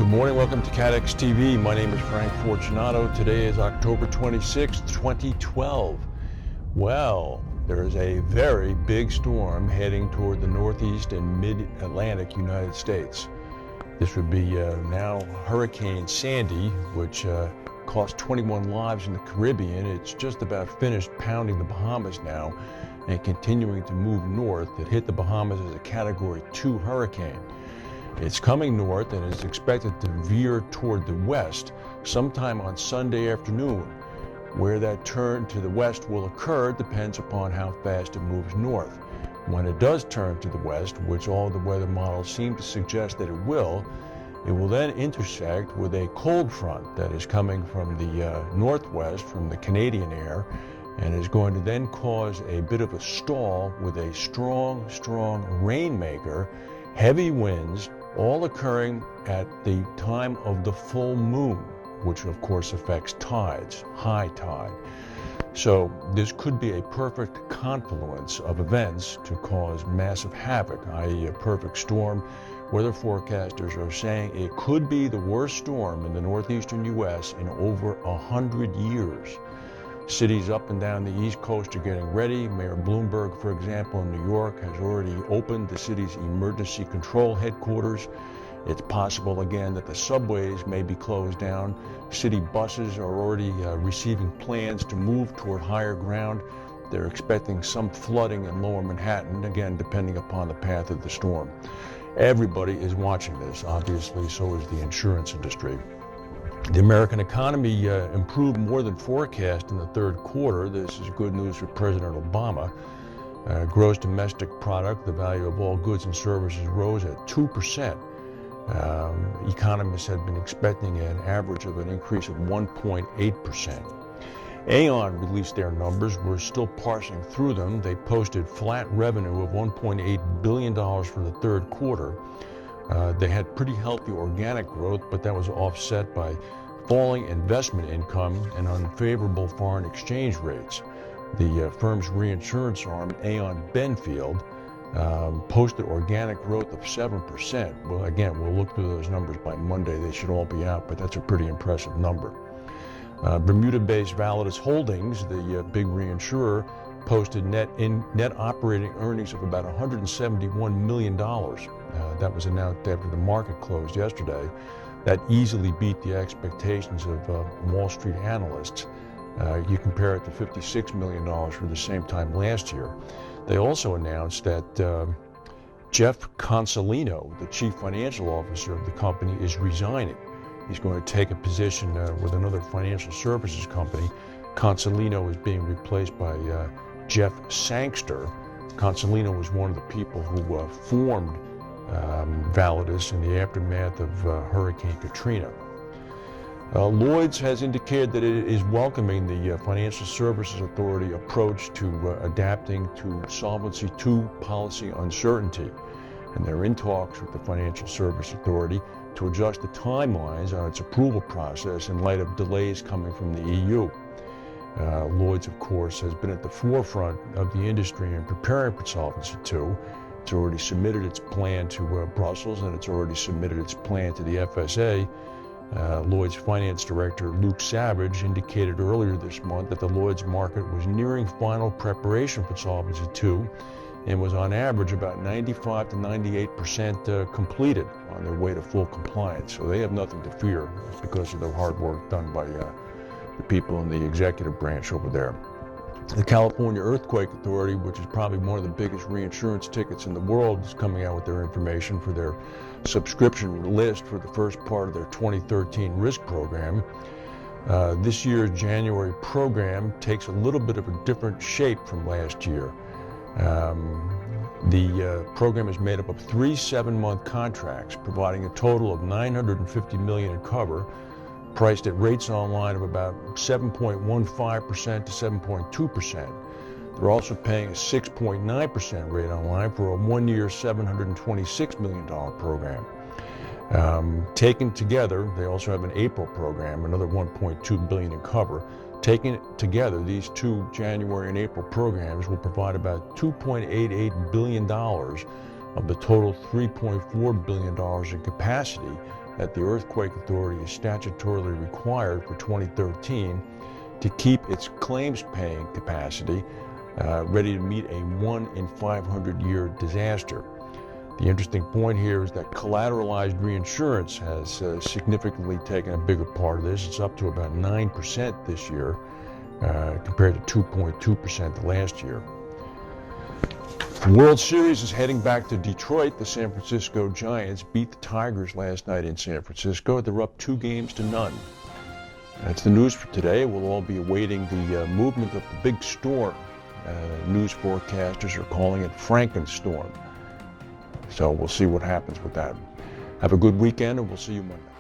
Good morning, welcome to CATEX TV. My name is Frank Fortunato. Today is October 26th, 2012. Well, there is a very big storm heading toward the northeast and mid-Atlantic United States. This would be now Hurricane Sandy, which cost 21 lives in the Caribbean. It's just about finished pounding the Bahamas now and continuing to move north. It hit the Bahamas as a Category 2 hurricane. It's coming north and is expected to veer toward the west sometime on Sunday afternoon. Where that turn to the west will occur depends upon how fast it moves north. When it does turn to the west, which all the weather models seem to suggest that it will then intersect with a cold front that is coming from the northwest, from the Canadian air, and is going to then cause a bit of a stall with a strong rainmaker, heavy winds, all occurring at the time of the full moon, which of course affects tides, high tide. So this could be a perfect confluence of events to cause massive havoc, i.e. a perfect storm. Weather forecasters are saying it could be the worst storm in the northeastern U.S. in over 100 years. Cities up and down the East Coast are getting ready. Mayor Bloomberg, for example, in New York, has already opened the city's emergency control headquarters. It's possible again that the subways may be closed down. City buses are already receiving plans to move toward higher ground. They're expecting some flooding in lower Manhattan, again, depending upon the path of the storm. Everybody is watching this, obviously, so is the insurance industry. The American economy improved more than forecast in the third quarter. This is good news for President Obama. Gross domestic product, the value of all goods and services, rose at 2%. Economists had been expecting an average of an increase of 1.8%. Aon released their numbers. We're still parsing through them. They posted flat revenue of $1.8 billion for the third quarter. They had pretty healthy organic growth, but that was offset by falling investment income and unfavorable foreign exchange rates. The firm's reinsurance arm, Aon Benfield, posted organic growth of 7%. Well, again, we'll look through those numbers by Monday. They should all be out, but that's a pretty impressive number. Bermuda-based Validus Holdings, the big reinsurer, posted net operating earnings of about $171 million. That was announced after the market closed yesterday. That easily beat the expectations of Wall Street analysts. You compare it to $56 million for the same time last year. They also announced that Jeff Consolino, the chief financial officer of the company, is resigning. He's going to take a position with another financial services company. Consolino is being replaced by Jeff Sangster. Consolino was one of the people who formed Validus in the aftermath of Hurricane Katrina. Lloy'd has indicated that it is welcoming the Financial Services Authority approach to adapting to Solvency II policy uncertainty. And they're in talks with the Financial Service Authority to adjust the timelines on its approval process in light of delays coming from the EU. Lloyds, of course, has been at the forefront of the industry in preparing for Solvency II. It's already submitted its plan to Brussels, and it's already submitted its plan to the FSA. Lloyd's finance director, Luke Savage, indicated earlier this month that the Lloyd's market was nearing final preparation for Solvency II and was on average about 95 to 98% completed on their way to full compliance. So they have nothing to fear because of the hard work done by the people in the executive branch over there. The California Earthquake Authority, which is probably one of the biggest reinsurance tickets in the world, is coming out with their information for their subscription list for the first part of their 2013 risk program. This year's January program takes a little bit of a different shape from last year. The program is made up of 3 7-month contracts, providing a total of $950 million in cover, priced at rates online of about 7.15% to 7.2%. They're also paying a 6.9% rate online for a 1-year, $726 million program. Taken together, they also have an April program, another $1.2 billion in cover. Taken together, these two January and April programs will provide about $2.88 billion of the total $3.4 billion in capacity that the Earthquake Authority is statutorily required for 2013 to keep its claims-paying capacity ready to meet a 1 in 500-year disaster. The interesting point here is that collateralized reinsurance has significantly taken a bigger part of this. It's up to about 9% this year compared to 2.2% last year. The World Series is heading back to Detroit. The San Francisco Giants beat the Tigers last night in San Francisco. They're up 2-0. That's the news for today. We'll all be awaiting the movement of the big storm. News forecasters are calling it Frankenstorm. So we'll see what happens with that. Have a good weekend, and we'll see you Monday.